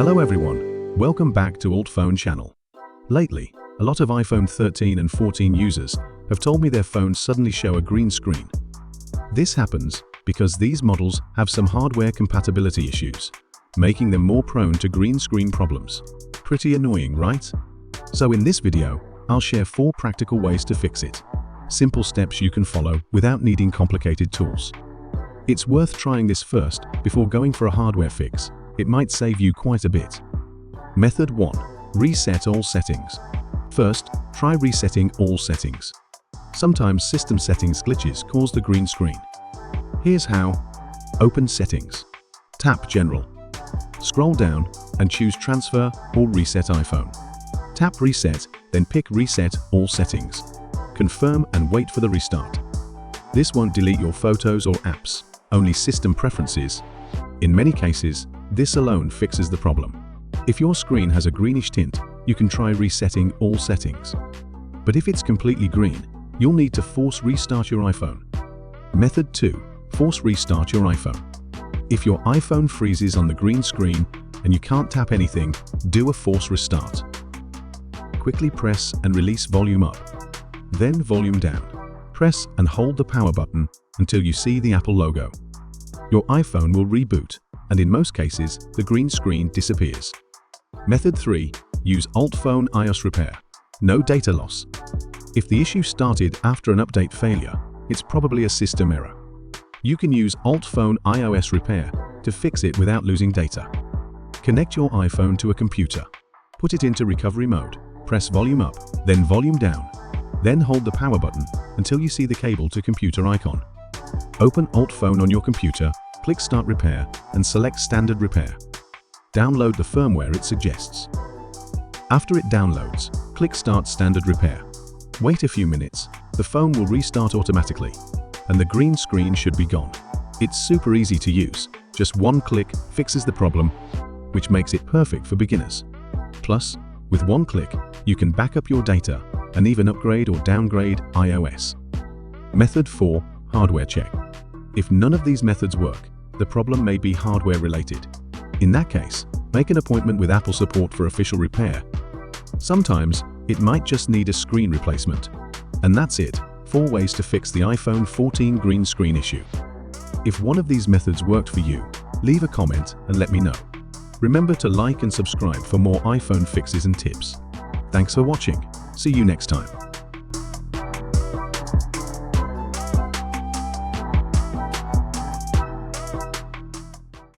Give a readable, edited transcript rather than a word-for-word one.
Hello everyone, welcome back to UltFone channel. Lately, a lot of iPhone 13 and 14 users have told me their phones suddenly show a green screen. This happens because these models have some hardware compatibility issues, making them more prone to green screen problems. Pretty annoying, right? So in this video, I'll share 4 practical ways to fix it. Simple steps you can follow without needing complicated tools. It's worth trying this first before going for a hardware fix. It might save you quite a bit. Method 1. Reset all settings. First, try resetting all settings. Sometimes system settings glitches cause the green screen. Here's how. Open Settings. Tap General. Scroll down and choose Transfer or Reset iPhone. Tap Reset, then pick Reset all settings. Confirm and wait for the restart. This won't delete your photos or apps, only system preferences. In many cases, this alone fixes the problem. If your screen has a greenish tint, you can try resetting all settings. But if it's completely green, you'll need to force restart your iPhone. Method 2. Force restart your iPhone. If your iPhone freezes on the green screen and you can't tap anything, do a force restart. Quickly press and release volume up. Then volume down. Press and hold the power button until you see the Apple logo. Your iPhone will reboot, and in most cases, the green screen disappears. Method 3. Use UltFone iOS repair. No data loss. If the issue started after an update failure, it's probably a system error. You can use UltFone iOS repair to fix it without losing data. Connect your iPhone to a computer. Put it into recovery mode. Press volume up, then volume down. Then hold the power button until you see the cable to computer icon. Open UltFone on your computer, click Start Repair, and select Standard Repair. Download the firmware it suggests. After it downloads, click Start Standard Repair. Wait a few minutes, the phone will restart automatically, and the green screen should be gone. It's super easy to use. Just one click fixes the problem, which makes it perfect for beginners. Plus, with one click, you can back up your data and even upgrade or downgrade iOS. Method 4. Hardware check. If none of these methods work, the problem may be hardware related. In that case, make an appointment with Apple support for official repair. Sometimes, it might just need a screen replacement. And that's it. 4 ways to fix the iPhone 14 green screen issue. If one of these methods worked for you, leave a comment and let me know. Remember to like and subscribe for more iPhone fixes and tips. Thanks for watching. See you next time.